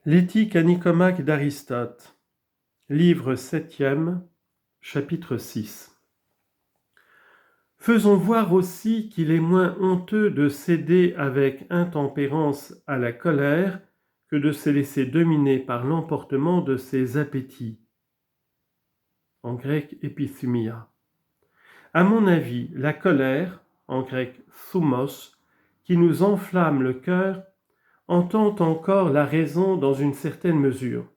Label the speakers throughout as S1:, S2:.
S1: L'éthique à Nicomaque d'Aristote, livre 7e, chapitre 6. Faisons voir aussi qu'il est moins honteux de céder avec intempérance à la colère que de se laisser dominer par l'emportement de ses appétits. En grec, epithumia. À mon avis, la colère, en grec thumos, qui nous enflamme le cœur, entend encore la raison dans une certaine mesure.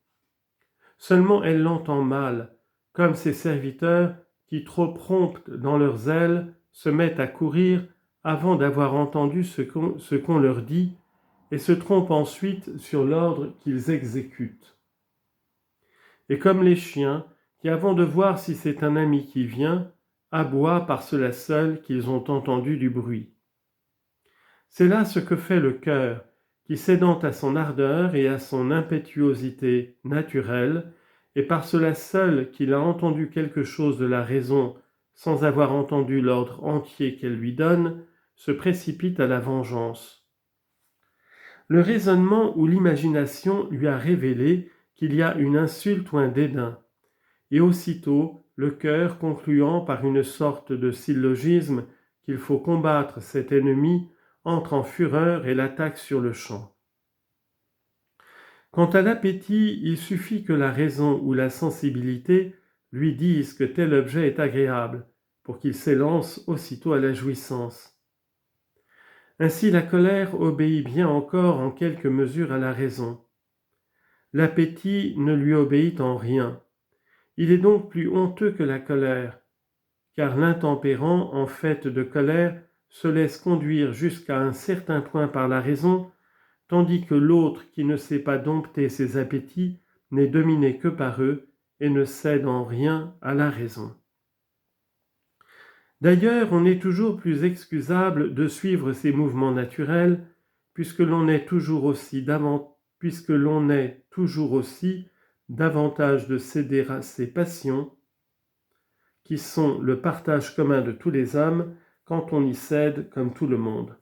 S1: Seulement elle l'entend mal, comme ces serviteurs qui, trop prompts dans leur zèle, se mettent à courir avant d'avoir entendu ce qu'on leur dit et se trompent ensuite sur l'ordre qu'ils exécutent. Et comme les chiens qui, avant de voir si c'est un ami qui vient, aboient par cela seul qu'ils ont entendu du bruit. C'est là ce que fait le cœur, qui cédant à son ardeur et à son impétuosité naturelle, et par cela seul qu'il a entendu quelque chose de la raison sans avoir entendu l'ordre entier qu'elle lui donne, se précipite à la vengeance. Le raisonnement ou l'imagination lui a révélé qu'il y a une insulte ou un dédain, et aussitôt le cœur, concluant par une sorte de syllogisme qu'il faut combattre cet ennemi, entre en fureur et l'attaque sur-le-champ. Quant à l'appétit, il suffit que la raison ou la sensibilité lui disent que tel objet est agréable, pour qu'il s'élance aussitôt à la jouissance. Ainsi la colère obéit bien encore en quelque mesure à la raison. L'appétit ne lui obéit en rien. Il est donc plus honteux que la colère, car l'intempérant, en fait de colère, se laisse conduire jusqu'à un certain point par la raison, tandis que l'autre qui ne sait pas dompter ses appétits n'est dominé que par eux et ne cède en rien à la raison. D'ailleurs, on est toujours plus excusable de suivre ses mouvements naturels, puisque l'on est toujours aussi davantage de céder à ses passions, qui sont le partage commun de tous les hommes, quand on y cède comme tout le monde.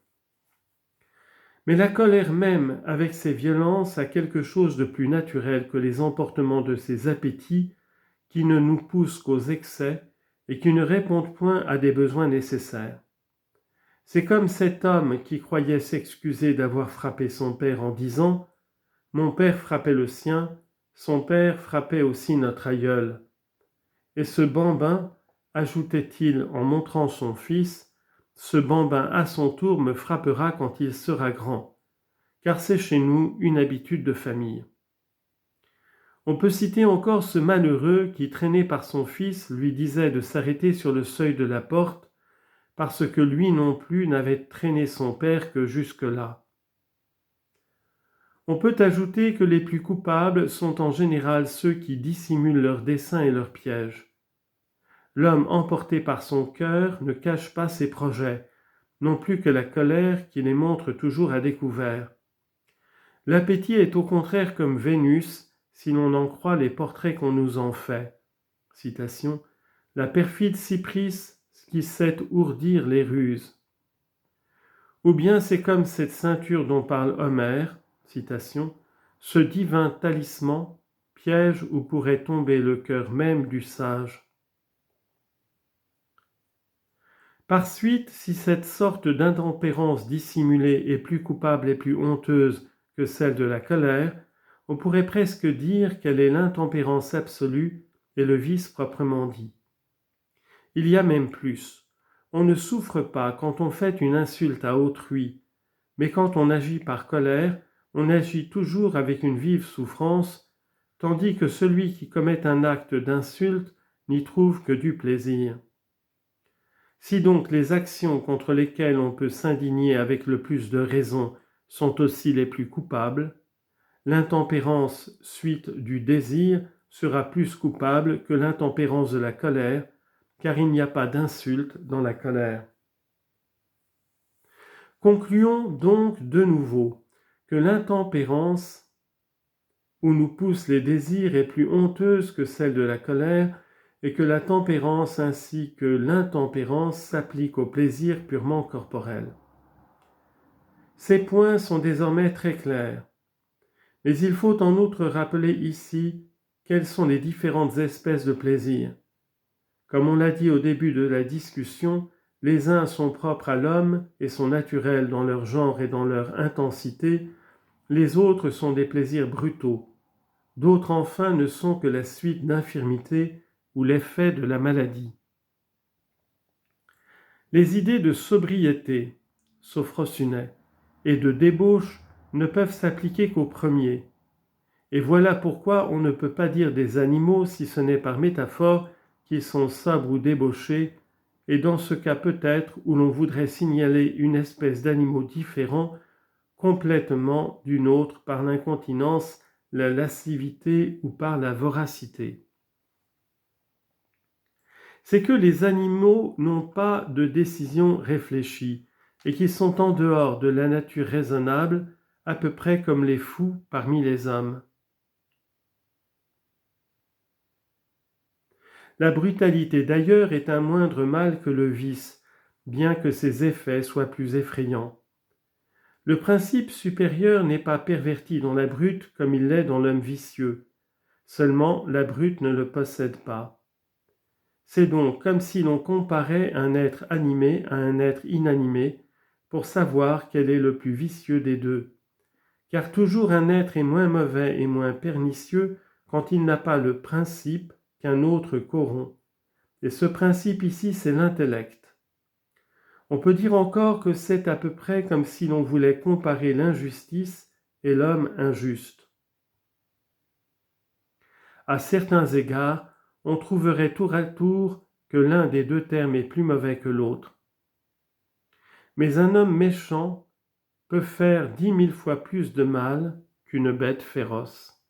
S1: Mais la colère même, avec ses violences, a quelque chose de plus naturel que les emportements de ses appétits, qui ne nous poussent qu'aux excès et qui ne répondent point à des besoins nécessaires. C'est comme cet homme qui croyait s'excuser d'avoir frappé son père en disant « Mon père frappait le sien, son père frappait aussi notre aïeul. » Et ce bambin, ajoutait-il en montrant son fils, ce bambin à son tour me frappera quand il sera grand, car c'est chez nous une habitude de famille. On peut citer encore ce malheureux qui, traîné par son fils, lui disait de s'arrêter sur le seuil de la porte, parce que lui non plus n'avait traîné son père que jusque-là. On peut ajouter que les plus coupables sont en général ceux qui dissimulent leurs desseins et leurs pièges. L'homme emporté par son cœur ne cache pas ses projets, non plus que la colère qui les montre toujours à découvert. L'appétit est au contraire comme Vénus, si l'on en croit les portraits qu'on nous en fait. Citation, la perfide cyprisse qui sait ourdir les ruses. Ou bien c'est comme cette ceinture dont parle Homère, citation, ce divin talisman, piège où pourrait tomber le cœur même du sage. Par suite, si cette sorte d'intempérance dissimulée est plus coupable et plus honteuse que celle de la colère, on pourrait presque dire qu'elle est l'intempérance absolue et le vice proprement dit. Il y a même plus. On ne souffre pas quand on fait une insulte à autrui, mais quand on agit par colère, on agit toujours avec une vive souffrance, tandis que celui qui commet un acte d'insulte n'y trouve que du plaisir. Si donc les actions contre lesquelles on peut s'indigner avec le plus de raison sont aussi les plus coupables, l'intempérance suite du désir sera plus coupable que l'intempérance de la colère, car il n'y a pas d'insulte dans la colère. Concluons donc de nouveau que l'intempérance où nous poussent les désirs est plus honteuse que celle de la colère, et que la tempérance ainsi que l'intempérance s'appliquent au plaisir purement corporel. Ces points sont désormais très clairs, Mais il faut en outre rappeler ici quelles sont les différentes espèces de plaisir. Comme on l'a dit au début de la discussion, les uns sont propres à l'homme et sont naturels dans leur genre et dans leur intensité, les autres sont des plaisirs brutaux. D'autres enfin ne sont que la suite d'infirmités ou l'effet de la maladie. Les idées de sobriété, sophrosune, et de débauche ne peuvent s'appliquer qu'au premier. Et voilà pourquoi on ne peut pas dire des animaux, si ce n'est par métaphore, qu'ils sont sobres ou débauchés, et dans ce cas peut-être où l'on voudrait signaler une espèce d'animaux différents complètement d'une autre par l'incontinence, la lascivité ou par la voracité. C'est que les animaux n'ont pas de décision réfléchie et qu'ils sont en dehors de la nature raisonnable, à peu près comme les fous parmi les hommes. La brutalité d'ailleurs est un moindre mal que le vice, bien que ses effets soient plus effrayants. Le principe supérieur n'est pas perverti dans la brute comme il l'est dans l'homme vicieux. Seulement, la brute ne le possède pas. C'est donc comme si l'on comparait un être animé à un être inanimé pour savoir quel est le plus vicieux des deux. Car toujours un être est moins mauvais et moins pernicieux quand il n'a pas le principe qu'un autre corrompt. Et ce principe ici, c'est l'intellect. On peut dire encore que c'est à peu près comme si l'on voulait comparer l'injustice et l'homme injuste. À certains égards, on trouverait tour à tour que l'un des deux termes est plus mauvais que l'autre. Mais un homme méchant peut faire 10 000 fois plus de mal qu'une bête féroce.